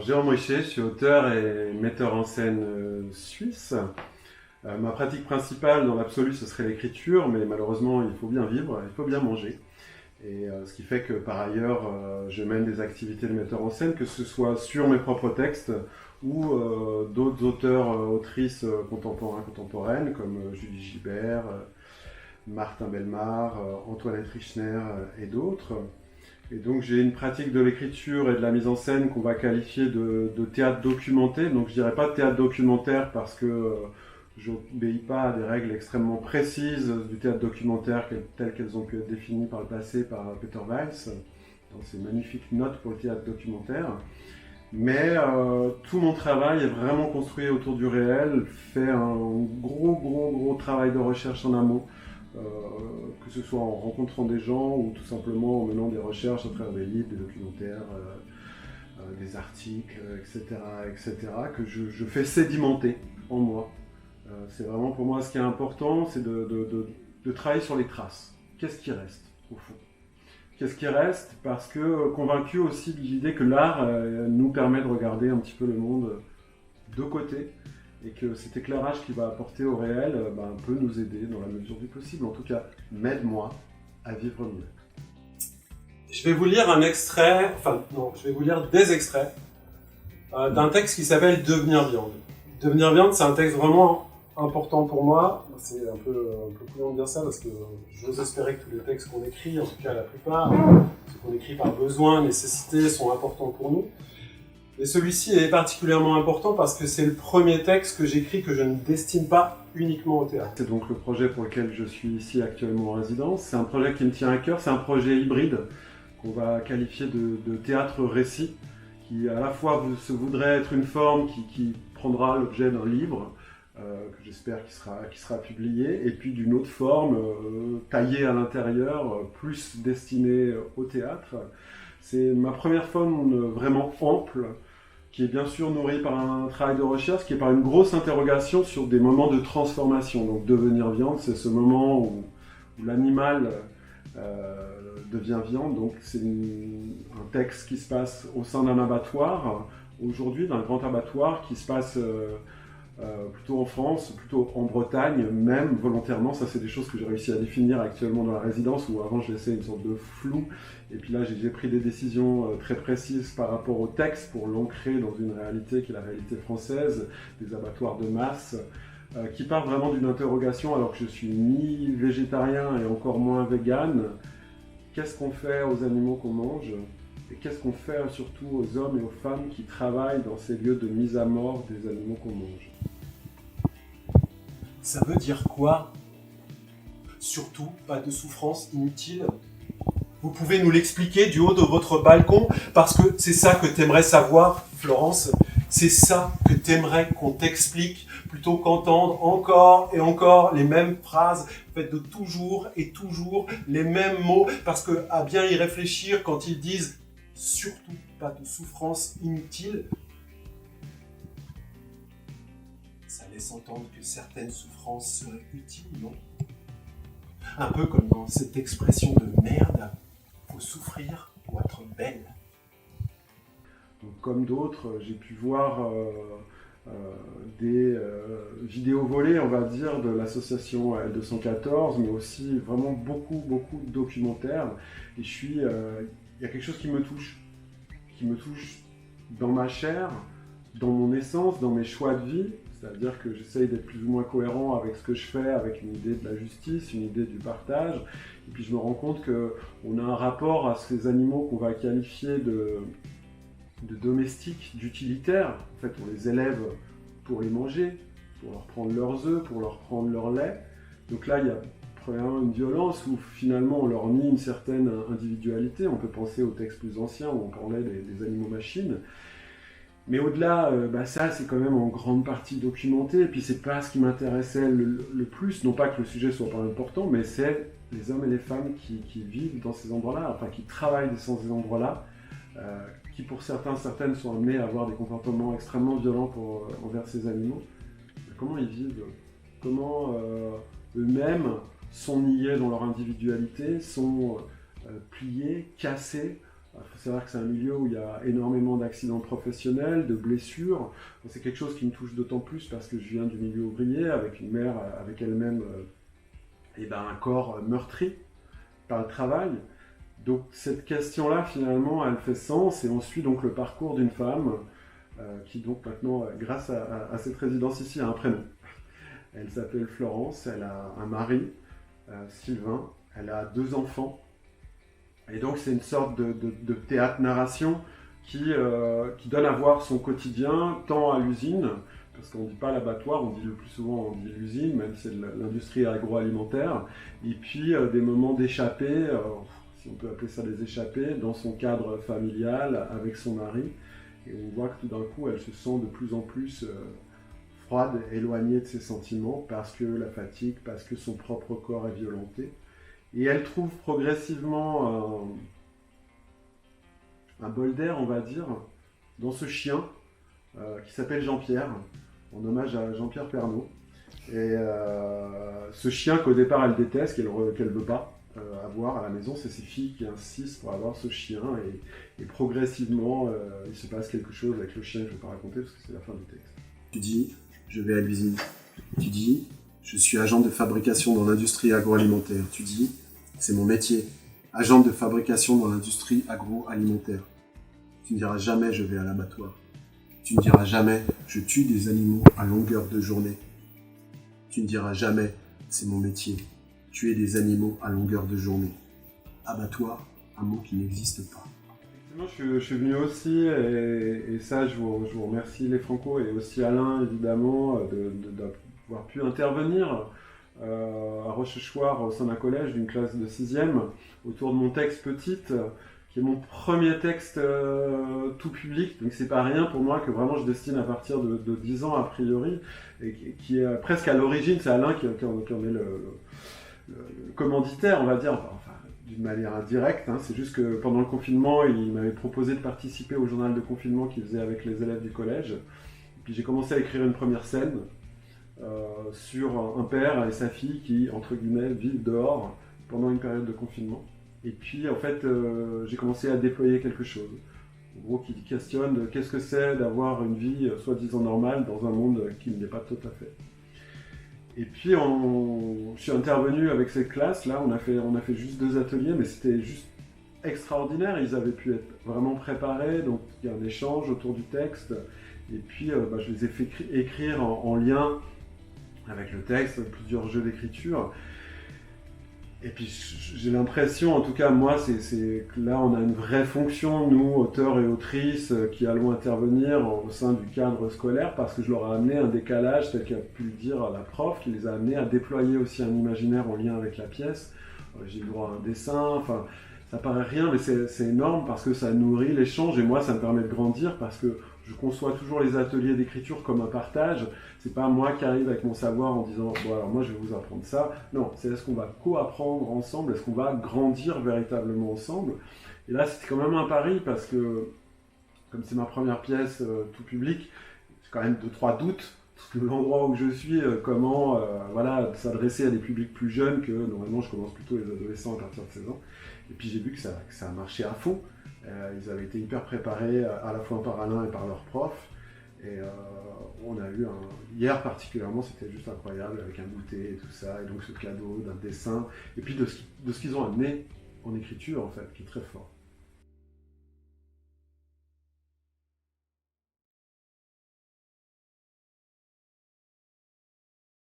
Jérôme Richer, je suis auteur et metteur en scène suisse. Ma pratique principale dans l'absolu ce serait l'écriture, mais malheureusement il faut bien vivre, il faut bien manger. Et ce qui fait que par ailleurs je mène des activités de metteur en scène, que ce soit sur mes propres textes ou d'autres auteurs, autrices contemporaines comme Julie Gilbert, Martin Bellemare, Antoinette Richner et d'autres. Et donc j'ai une pratique de l'écriture et de la mise en scène qu'on va qualifier de théâtre documenté. Donc je dirais pas de théâtre documentaire parce que je n'obéis pas à des règles extrêmement précises du théâtre documentaire telles qu'elles ont pu être définies par le passé par Peter Weiss dans ses magnifiques notes pour le théâtre documentaire. Mais tout mon travail est vraiment construit autour du réel, fait un gros travail de recherche en amont. Que ce soit en rencontrant des gens ou tout simplement en menant des recherches à travers des livres, des documentaires, des articles, etc., que je fais sédimenter en moi. C'est vraiment pour moi ce qui est important, c'est de travailler sur les traces. Qu'est-ce qui reste au fond? Qu'est-ce qui reste? Parce que convaincu aussi de l'idée que l'art nous permet de regarder un petit peu le monde de côté. Et que cet éclairage qu'il va apporter au réel peut nous aider dans la mesure du possible. En tout cas, m'aide-moi à vivre mieux. Je vais vous lire je vais vous lire des extraits d'un texte qui s'appelle « Devenir viande ». « Devenir viande », c'est un texte vraiment important pour moi. C'est un peu couillant de dire ça parce que j'ose espérer que tous les textes qu'on écrit, en tout cas la plupart, ceux qu'on écrit par besoin, nécessité, sont importants pour nous. Et celui-ci est particulièrement important parce que c'est le premier texte que j'écris que je ne destine pas uniquement au théâtre. C'est donc le projet pour lequel je suis ici actuellement en résidence. C'est un projet qui me tient à cœur, c'est un projet hybride qu'on va qualifier de théâtre-récit, qui à la fois se voudrait être une forme qui prendra l'objet d'un livre, que j'espère qui sera publié, et puis d'une autre forme, taillée à l'intérieur, plus destinée au théâtre. C'est ma première forme vraiment ample, qui est bien sûr nourrie par un travail de recherche, qui est par une grosse interrogation sur des moments de transformation. Donc devenir viande, c'est ce moment où l'animal devient viande. Donc c'est un texte qui se passe au sein d'un abattoir, aujourd'hui d'un grand abattoir qui se passe plutôt en France, plutôt en Bretagne, même volontairement. Ça, c'est des choses que j'ai réussi à définir actuellement dans la résidence, où avant je laissais une sorte de flou. Et puis là, j'ai pris des décisions très précises par rapport au texte pour l'ancrer dans une réalité qui est la réalité française, des abattoirs de masse, qui part vraiment d'une interrogation, alors que je suis ni végétarien et encore moins vegan. Qu'est-ce qu'on fait aux animaux qu'on mange ? Et qu'est-ce qu'on fait surtout aux hommes et aux femmes qui travaillent dans ces lieux de mise à mort des animaux qu'on mange? Ça veut dire quoi? Surtout, pas de souffrance inutile. Vous pouvez nous l'expliquer du haut de votre balcon, parce que c'est ça que t'aimerais savoir, Florence. C'est ça que t'aimerais qu'on t'explique, plutôt qu'entendre encore et encore les mêmes phrases, faites de toujours et toujours les mêmes mots, parce que à bien y réfléchir, quand ils disent surtout pas de souffrance inutile, ça laisse entendre que certaines souffrances seraient utiles, non? Un peu comme dans cette expression de merde, faut souffrir pour être belle. Donc, comme d'autres, j'ai pu voir des vidéos volées, on va dire, de l'association L214, mais aussi vraiment beaucoup de documentaires. Et il y a quelque chose qui me touche dans ma chair, dans mon essence, dans mes choix de vie. C'est-à-dire que j'essaye d'être plus ou moins cohérent avec ce que je fais, avec une idée de la justice, une idée du partage. Et puis je me rends compte qu'on a un rapport à ces animaux qu'on va qualifier de domestiques, d'utilitaires. En fait, on les élève pour les manger, pour leur prendre leurs œufs, pour leur prendre leur lait. Donc là, il y a une violence où finalement on leur nie une certaine individualité. On peut penser aux textes plus anciens où on parlait des animaux-machines. Mais au-delà, ça c'est quand même en grande partie documenté, et puis c'est pas ce qui m'intéressait le plus, non pas que le sujet soit pas important, mais c'est les hommes et les femmes qui vivent dans ces endroits-là, enfin qui travaillent dans ces endroits-là, qui pour certaines sont amenés à avoir des comportements extrêmement violents envers ces animaux. Comment ils vivent? Comment eux-mêmes sont niés dans leur individualité, sont pliés, cassés, Il faut savoir que c'est un milieu où il y a énormément d'accidents professionnels, de blessures. C'est quelque chose qui me touche d'autant plus parce que je viens du milieu ouvrier, avec une mère avec elle-même un corps meurtri par le travail. Donc cette question-là, finalement, elle fait sens, et on suit donc le parcours d'une femme qui donc maintenant, grâce à cette résidence ici, a un prénom. Elle s'appelle Florence, elle a un mari, Sylvain, elle a 2 enfants. Et donc c'est une sorte de théâtre-narration qui donne à voir son quotidien, tant à l'usine, parce qu'on ne dit pas l'abattoir, on dit le plus souvent on dit l'usine, même si c'est l'industrie agroalimentaire, et puis des moments d'échappée, si on peut appeler ça des échappées, dans son cadre familial, avec son mari. Et on voit que tout d'un coup, elle se sent de plus en plus froide, éloignée de ses sentiments, parce que la fatigue, parce que son propre corps est violenté. Et elle trouve progressivement un bol d'air, on va dire, dans ce chien qui s'appelle Jean-Pierre, en hommage à Jean-Pierre Pernaut. Et ce chien qu'au départ elle déteste, qu'elle ne veut pas avoir à la maison, c'est ses filles qui insistent pour avoir ce chien. Et progressivement, il se passe quelque chose avec le chien que je ne vais pas raconter parce que c'est la fin du texte. Tu dis, je vais à l'usine. Tu dis, je suis agent de fabrication dans l'industrie agroalimentaire. Tu dis, c'est mon métier, agent de fabrication dans l'industrie agroalimentaire. Tu ne diras jamais je vais à l'abattoir. Tu ne diras jamais je tue des animaux à longueur de journée. Tu ne diras jamais c'est mon métier, tuer des animaux à longueur de journée. Abattoir, un mot qui n'existe pas. Je suis venu aussi, et ça je vous remercie les Franco et aussi Alain évidemment d'avoir pu intervenir à Rochechouart au sein d'un collège d'une classe de 6e autour de mon texte Petite, qui est mon premier texte tout public, donc c'est pas rien pour moi, que vraiment je destine à partir de 10 ans a priori, et qui est presque à l'origine, c'est Alain qui en est le commanditaire, on va dire, enfin d'une manière indirecte, hein. C'est juste que pendant le confinement, il m'avait proposé de participer au journal de confinement qu'il faisait avec les élèves du collège, et puis j'ai commencé à écrire une première scène sur un père et sa fille qui, entre guillemets, vivent dehors pendant une période de confinement. Et puis, en fait, j'ai commencé à déployer quelque chose. En gros, qui questionne qu'est-ce que c'est d'avoir une vie soi-disant normale dans un monde qui ne l'est pas tout à fait. Et puis, je suis intervenu avec cette classe-là, on a fait juste 2 ateliers, mais c'était juste extraordinaire. Ils avaient pu être vraiment préparés, donc il y a un échange autour du texte. Et puis, je les ai fait écrire en lien avec le texte, plusieurs jeux d'écriture. Et puis j'ai l'impression, en tout cas moi, c'est que là on a une vraie fonction, nous, auteurs et autrices, qui allons intervenir au sein du cadre scolaire, parce que je leur ai amené un décalage, tel qu'a pu le dire la prof, qui les a amenés à déployer aussi un imaginaire en lien avec la pièce. J'ai le droit à un dessin, enfin ça paraît rien, mais c'est énorme parce que ça nourrit l'échange, et moi ça me permet de grandir parce que je conçois toujours les ateliers d'écriture comme un partage. C'est pas moi qui arrive avec mon savoir en disant bon alors moi je vais vous apprendre ça. Non, c'est est-ce qu'on va co-apprendre ensemble, est-ce qu'on va grandir véritablement ensemble. Et là c'était quand même un pari parce que comme c'est ma première pièce tout public, j'ai quand même 2-3 doutes. L'endroit où je suis, comment s'adresser à des publics plus jeunes, que normalement je commence plutôt les adolescents à partir de 16 ans. Et puis j'ai vu que ça a marché à fond. Ils avaient été hyper préparés à la fois par Alain et par leur prof. Et on a eu hier particulièrement, c'était juste incroyable, avec un goûter et tout ça, et donc ce cadeau d'un dessin, et puis de ce qu'ils ont amené en écriture en fait, qui est très fort.